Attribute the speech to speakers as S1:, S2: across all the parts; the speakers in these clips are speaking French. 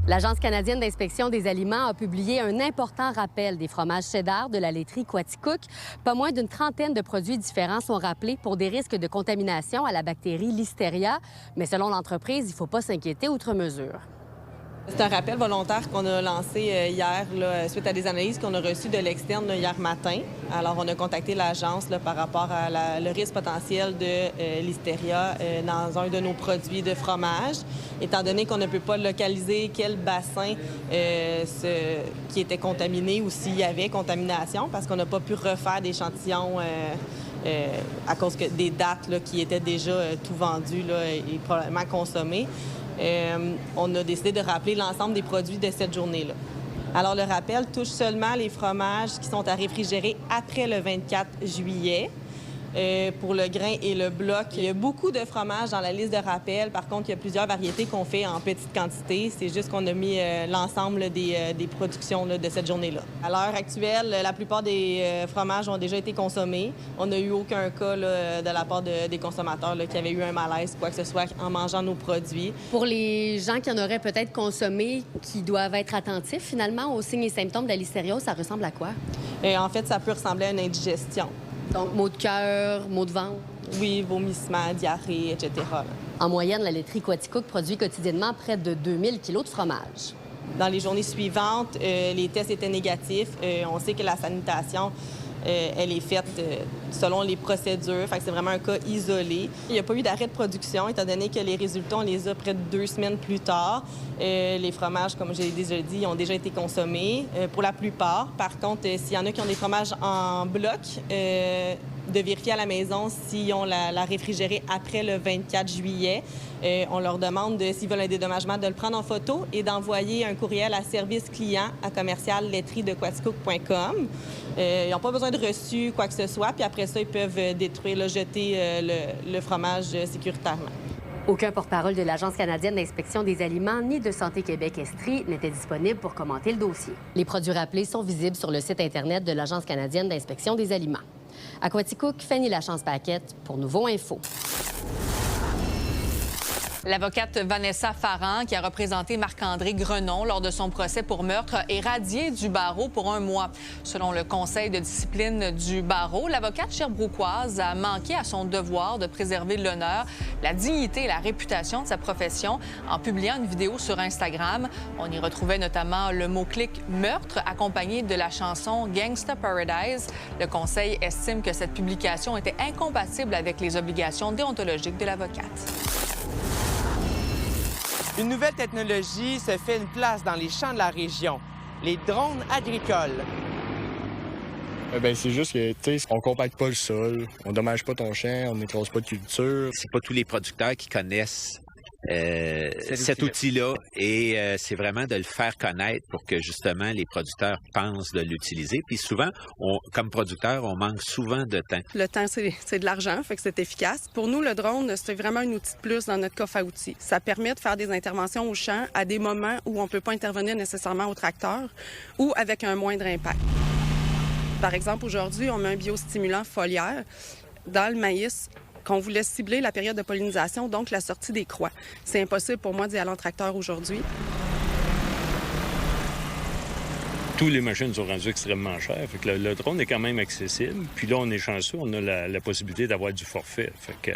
S1: L'Agence canadienne d'inspection des aliments a publié un important rappel des fromages cheddar de la laiterie Quaticook. Pas moins d'une trentaine de produits différents sont rappelés pour des risques de contamination à la bactérie Listeria. Mais selon l'entreprise, il ne faut pas s'inquiéter outre mesure.
S2: C'est un rappel volontaire qu'on a lancé hier là, suite à des analyses qu'on a reçues de l'externe hier matin. Alors, on a contacté l'agence par rapport à le risque potentiel de Listeria dans un de nos produits de fromage, étant donné qu'on ne peut pas localiser quel bassin qui était contaminé ou s'il y avait contamination, parce qu'on n'a pas pu refaire d'échantillons à cause des dates là, qui étaient déjà tout vendues là, et probablement consommées. On a décidé de rappeler l'ensemble des produits de cette journée-là. Alors, le rappel touche seulement les fromages qui sont à réfrigérer après le 24 juillet. Pour le grain et le bloc, il y a beaucoup de fromages dans la liste de rappel. Par contre, il y a plusieurs variétés qu'on fait en petite quantité. C'est juste qu'on a mis l'ensemble des productions là, de cette journée-là. À l'heure actuelle, la plupart des fromages ont déjà été consommés. On n'a eu aucun cas là, de la part des consommateurs là, qui avaient eu un malaise, quoi que ce soit, en mangeant nos produits.
S1: Pour les gens qui en auraient peut-être consommé, qui doivent être attentifs finalement aux signes et symptômes de la listériose, ça ressemble à quoi?
S2: En fait, ça peut ressembler à une indigestion.
S1: Donc, maux de cœur, maux de ventre?
S2: Oui, vomissements, diarrhée, etc.
S1: En moyenne, la laiterie Quaticook produit quotidiennement près de 2000 kilos de fromage.
S2: Dans les journées suivantes, les tests étaient négatifs. On sait que la sanitation, elle est faite selon les procédures. Fait que c'est vraiment un cas isolé. Il n'y a pas eu d'arrêt de production, étant donné que les résultats, on les a près de 2 semaines plus tard. Les fromages, comme j'ai déjà dit, ont déjà été consommés pour la plupart. Par contre, s'il y en a qui ont des fromages en bloc, de vérifier à la maison s'ils ont la réfrigérée après le 24 juillet. On leur demande, s'ils veulent un dédommagement, de le prendre en photo et d'envoyer un courriel à service client à commercial-laiterie-de-quaticook.com. Ils n'ont pas besoin de reçu, quoi que ce soit. Puis après ça, ils peuvent détruire, là, jeter le fromage sécuritairement.
S1: Aucun porte-parole de l'Agence canadienne d'inspection des aliments ni de Santé Québec-Estrie n'était disponible pour commenter le dossier. Les produits rappelés sont visibles sur le site Internet de l'Agence canadienne d'inspection des aliments. À Quaticook, Fanny Lachance-Paquette pour Nouveau Info.
S3: L'avocate Vanessa Farran, qui a représenté Marc-André Grenon lors de son procès pour meurtre, est radiée du barreau pour 1 mois. Selon le conseil de discipline du barreau, l'avocate sherbrookoise a manqué à son devoir de préserver l'honneur, la dignité et la réputation de sa profession en publiant une vidéo sur Instagram. On y retrouvait notamment le mot-clic « meurtre » accompagné de la chanson « Gangsta Paradise ». Le conseil estime que cette publication était incompatible avec les obligations déontologiques de l'avocate.
S4: Une nouvelle technologie se fait une place dans les champs de la région, les drones agricoles.
S5: C'est juste que, tu sais, on compacte pas le sol, on dommage pas ton champ, on n'écrase pas de culture.
S6: C'est pas tous les producteurs qui connaissent cet outil-là et c'est vraiment de le faire connaître pour que justement les producteurs pensent de l'utiliser. Puis souvent, comme producteur, on manque souvent de temps.
S7: Le temps, c'est de l'argent, fait que c'est efficace. Pour nous, le drone, c'est vraiment un outil de plus dans notre coffre à outils. Ça permet de faire des interventions au champ à des moments où on ne peut pas intervenir nécessairement au tracteur ou avec un moindre impact. Par exemple, aujourd'hui, on met un biostimulant foliaire dans le maïs qu'on voulait cibler la période de pollinisation, donc la sortie des croix. C'est impossible pour moi d'y aller en tracteur aujourd'hui.
S8: Tous les machines sont rendues extrêmement chères. Fait que le drone est quand même accessible. Puis là, on est chanceux, on a la possibilité d'avoir du forfait. Fait que,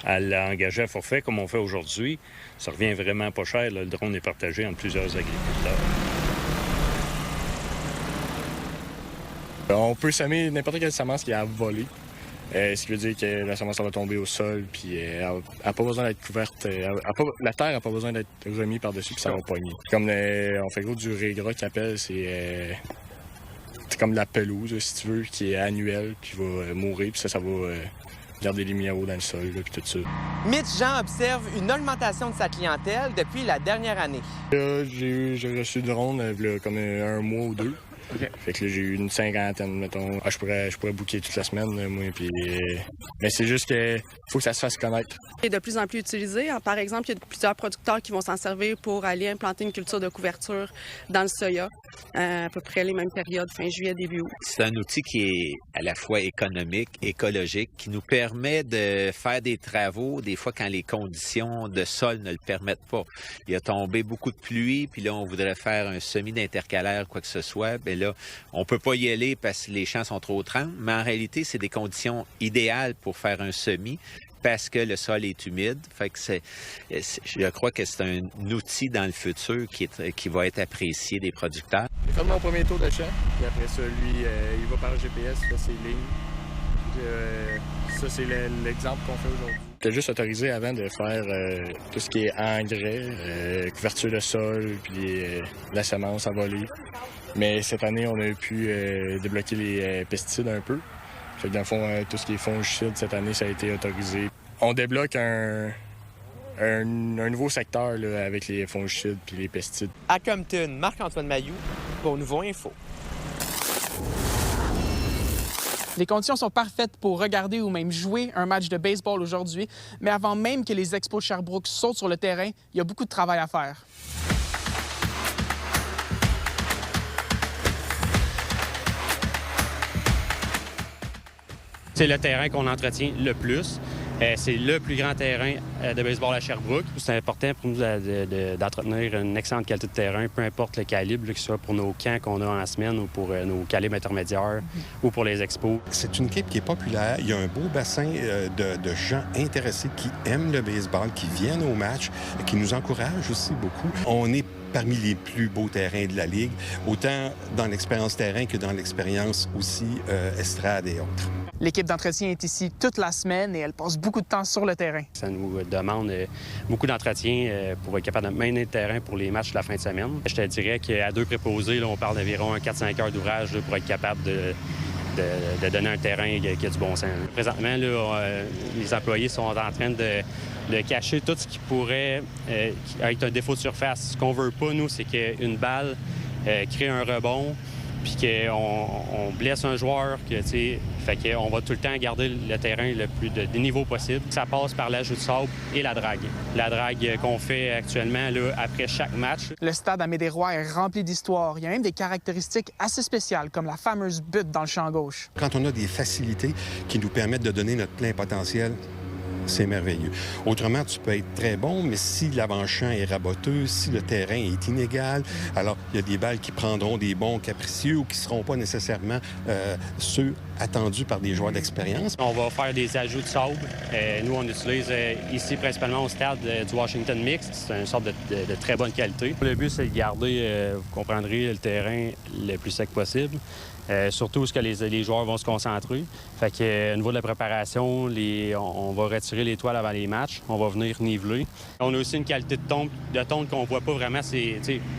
S8: à l'engager à forfait, comme on fait aujourd'hui, ça revient vraiment pas cher. Là, le drone est partagé entre plusieurs agriculteurs.
S5: On peut semer n'importe quelle semence qui a volé. Ce qui veut dire que la semence va tomber au sol, puis elle n'a pas besoin d'être couverte. La terre n'a pas besoin d'être remise par-dessus, puis ça va pogner. Comme on fait gros du régras qui appelle, c'est comme de la pelouse, si tu veux, qui est annuelle, qui va mourir, puis ça va garder les minéraux dans le sol, là, puis tout ça.
S4: Mitch Jean observe une augmentation de sa clientèle depuis la dernière année.
S5: Là, j'ai reçu le drone comme 1 mois ou 2. Okay. Fait que là, j'ai eu une 50aine, mettons. Je pourrais booker toute la semaine, moi, puis... Mais c'est juste que faut que ça se fasse connaître.
S7: Il est de plus en plus utilisé. Par exemple, il y a plusieurs producteurs qui vont s'en servir pour aller implanter une culture de couverture dans le soya, à peu près les mêmes périodes, fin juillet, début août.
S6: C'est un outil qui est à la fois économique, écologique, qui nous permet de faire des travaux, des fois quand les conditions de sol ne le permettent pas. Il a tombé beaucoup de pluie, puis là, on voudrait faire un semis d'intercalaire, quoi que ce soit. Bien là, on peut pas y aller parce que les champs sont trop trempes, mais en réalité, c'est des conditions idéales pour faire un semis parce que le sol est humide. Fait que je crois que c'est un outil dans le futur qui va être apprécié des producteurs.
S5: J'ai fait mon premier tour de champ, puis après ça, lui, il va par le GPS, il fait ses lignes. Ça, c'est l'exemple qu'on fait aujourd'hui. J'étais juste autorisé avant de faire tout ce qui est engrais, couverture de sol, puis la semence à voler. Mais cette année, on a pu débloquer les pesticides un peu. Fait que dans le fond, tout ce qui est fongicide, cette année, ça a été autorisé. On débloque un nouveau secteur là, avec les fongicides puis les pesticides.
S4: À Compton, Marc-Antoine Mailloux pour Nouveau Info.
S9: Les conditions sont parfaites pour regarder ou même jouer un match de baseball aujourd'hui, mais avant même que les Expos de Sherbrooke sautent sur le terrain, il y a beaucoup de travail à faire.
S10: C'est le terrain qu'on entretient le plus. C'est le plus grand terrain de baseball à Sherbrooke. C'est important pour nous d'entretenir une excellente qualité de terrain, peu importe le calibre, que ce soit pour nos camps qu'on a en semaine ou pour nos calibres intermédiaires ou pour les expos.
S11: C'est une équipe qui est populaire. Il y a un beau bassin de gens intéressés qui aiment le baseball, qui viennent au match, qui nous encouragent aussi beaucoup. On est parmi les plus beaux terrains de la Ligue, autant dans l'expérience terrain que dans l'expérience aussi estrade et autres.
S9: L'équipe d'entretien est ici toute la semaine et elle passe beaucoup de temps sur le terrain.
S10: Ça nous demande beaucoup d'entretien pour être capable de maintenir le terrain pour les matchs de la fin de semaine. Je te dirais qu'à 2 préposés, là, on parle d'environ 4-5 heures d'ouvrage pour être capable de donner un terrain qui a du bon sens. Présentement, là, les employés sont en train de cacher tout ce qui pourrait être un défaut de surface. Ce qu'on veut pas, nous, c'est qu'une balle crée un rebond puis qu'on blesse un joueur, fait qu'on va tout le temps garder le terrain le plus de niveau possible. Ça passe par l'ajout de sable et la drague. La drague qu'on fait actuellement là, après chaque match.
S9: Le stade Amédée Roy est rempli d'histoire. Il y a même des caractéristiques assez spéciales, comme la fameuse butte dans le champ gauche.
S11: Quand on a des facilités qui nous permettent de donner notre plein potentiel, c'est merveilleux. Autrement, tu peux être très bon, mais si l'avant-champ est raboteux, si le terrain est inégal, alors il y a des balles qui prendront des bons capricieux ou qui ne seront pas nécessairement ceux attendus par des joueurs d'expérience.
S10: On va faire des ajouts de sable. Nous, on utilise ici principalement au stade du Washington Mix. C'est une sorte de très bonne qualité. Le but, c'est de garder, vous comprendrez, le terrain le plus sec possible. Surtout où ce que les joueurs vont se concentrer. Fait que, au niveau de la préparation, on va retirer les toiles avant les matchs. On va venir niveler. On a aussi une qualité de tonte qu'on voit pas vraiment.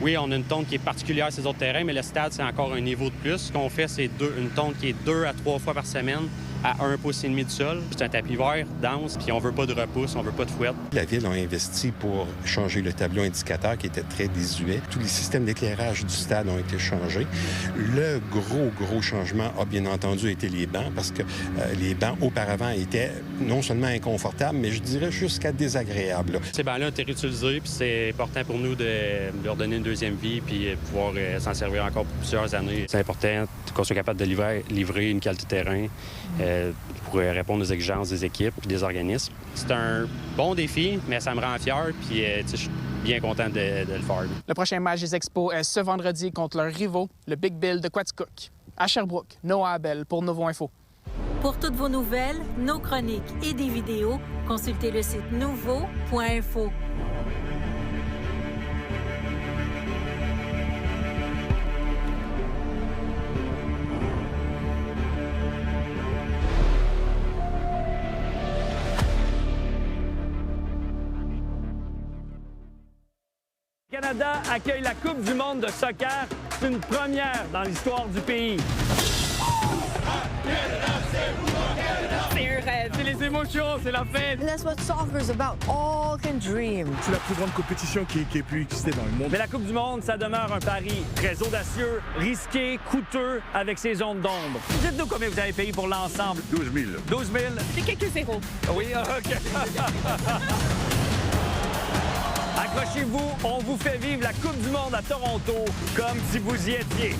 S10: Oui, on a une tonte qui est particulière à ces autres terrains, mais le stade, c'est encore un niveau de plus. Ce qu'on fait, c'est une tonte qui est 2 à 3 fois par semaine à 1,5 pouce du sol. C'est un tapis vert, dense, puis on veut pas de repousse, on veut pas de fouette.
S11: La Ville a investi pour changer le tableau indicateur qui était très désuet. Tous les systèmes d'éclairage du stade ont été changés. Le gros changement a bien entendu été les bancs, parce que les bancs auparavant étaient non seulement inconfortables, mais je dirais jusqu'à désagréables.
S10: Ces bancs-là ont été réutilisés, puis c'est important pour nous de leur donner une deuxième vie, puis pouvoir s'en servir encore pour plusieurs années. C'est important qu'on soit capable de livrer une qualité de terrain pour répondre aux exigences des équipes et des organismes. C'est un bon défi, mais ça me rend fier, puis je suis bien content de le faire.
S9: Le prochain match des Expos est ce vendredi contre leurs rivaux, le Big Bill de Quaticook. À Sherbrooke, Noah Abel pour Nouveau Info.
S12: Pour toutes vos nouvelles, nos chroniques et des vidéos, consultez le site nouveau.info.
S13: Le Canada accueille la Coupe du monde de soccer. C'est une première dans l'histoire du pays. C'est C'est un rêve. C'est les émotions, c'est la fête.
S14: That's what soccer's about. All can dream.
S15: C'est la plus grande compétition qui ait pu exister dans le monde.
S13: Mais la Coupe du Monde, ça demeure un pari très audacieux, risqué, coûteux, avec ses zones d'ombre. Dites-nous combien vous avez payé pour l'ensemble.
S15: 12 000.
S13: 12 000?
S14: C'est quelques zéros.
S13: Oui, OK. Accrochez-vous, on vous fait vivre la Coupe du Monde à Toronto comme si vous y étiez.